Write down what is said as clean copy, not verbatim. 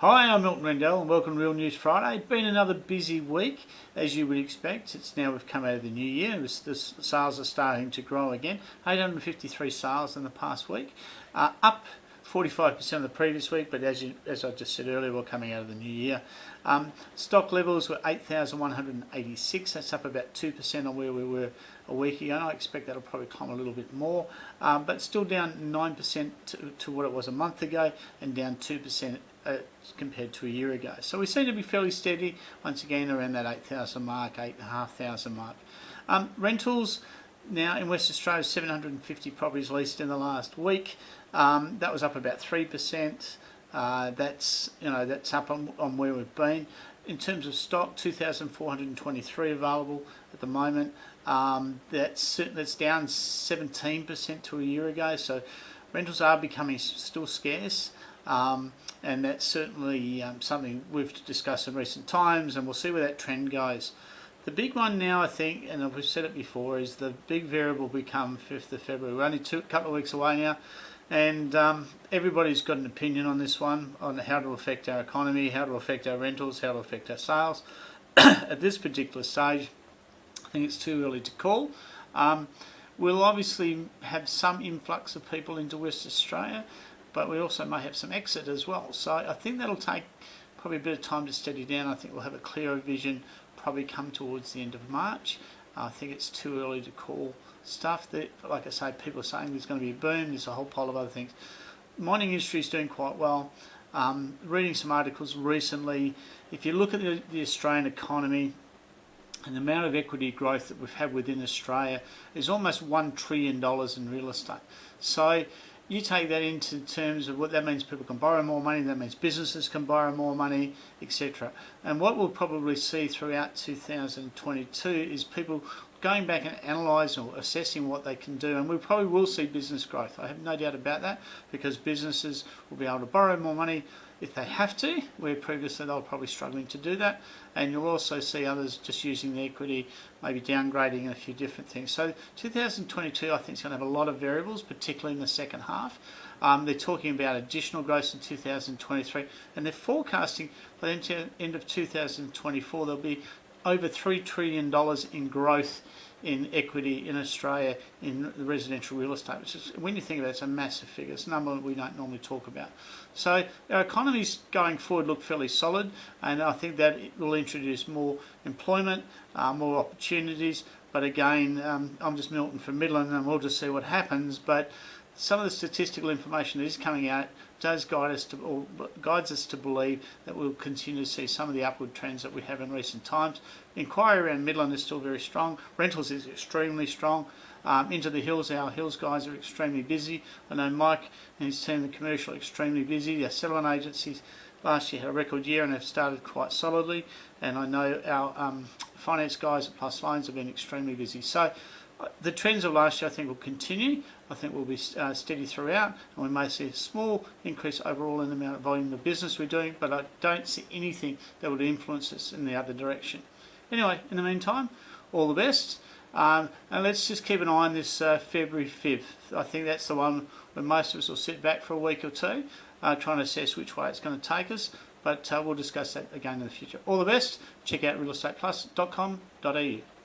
Hi, I'm Milton Rendell and welcome to Real News Friday. Been another busy week, as you would expect. We've come out of the new year. The sales are starting to grow again. 853 sales in the past week, up 45% of the previous week, but as I just said earlier, we're coming out of the new year. Stock levels were 8,186. That's up about 2% on where we were a week ago. I expect that'll probably climb a little bit more, but still down 9% to what it was a month ago, and down 2% compared to a year ago. So we seem to be fairly steady, once again around that 8,000 mark, 8,500 mark. Rentals now in West Australia, 750 properties leased in the last week. That was up about 3%. That's up on where we've been. In terms of stock, 2,423 available at the moment. That's down 17% to a year ago. So rentals are becoming still scarce. And that's certainly something we've discussed in recent times, and we'll see where that trend goes. The big one now, I think, and we've said it before, is the big variable become 5th of February. We're only a couple of weeks away now, and everybody's got an opinion on this one, on how it will affect our economy, how it will affect our rentals, how it will affect our sales. At this particular stage, I think it's too early to call. We'll obviously have some influx of people into West Australia, but we also may have some exit as well. So I think that'll take probably a bit of time to steady down. I think we'll have a clearer vision probably come towards the end of March. I think it's too early to call stuff that, like I say, people are saying there's going to be a boom. There's a whole pile of other things. Mining industry is doing quite well. Reading some articles recently, if you look at the Australian economy, and the amount of equity growth that we've had within Australia is almost $1 trillion in real estate. So you take that into terms of what that means. People can borrow more money, that means businesses can borrow more money, etc. And what we'll probably see throughout 2022 is people going back and analysing or assessing what they can do, and we probably will see business growth. I have no doubt about that, because businesses will be able to borrow more money if they have to, where previously they were probably struggling to do that. And you'll also see others just using the equity, maybe downgrading and a few different things. So 2022, I think, is going to have a lot of variables, particularly in the second half. They're talking about additional growth in 2023, and they're forecasting by the end of 2024 there'll be over $3 trillion in growth in equity in Australia in the residential real estate, which is, when you think about it, it's a massive figure. It's a number we don't normally talk about. So our economies going forward look fairly solid, and I think that it will introduce more employment, more opportunities. But again, I'm just Milton from Midland, and we'll just see what happens. But some of the statistical information that is coming out does guides us to believe that we'll continue to see some of the upward trends that we have in recent times. Inquiry around Midland is still very strong. Rentals is extremely strong. Into the hills, our hills guys are extremely busy. I know Mike and his team, the commercial, are extremely busy. Our settlement agencies last year had a record year and have started quite solidly. And I know our finance guys at Plus Loans have been extremely busy. So the trends of last year, I think, will continue. I think we'll be steady throughout, and we may see a small increase overall in the amount of volume of business we're doing, but I don't see anything that would influence us in the other direction. Anyway, in the meantime, all the best, and let's just keep an eye on this February 5th. I think that's the one where most of us will sit back for a week or two, trying to assess which way it's going to take us, but we'll discuss that again in the future. All the best. Check out realestateplus.com.au.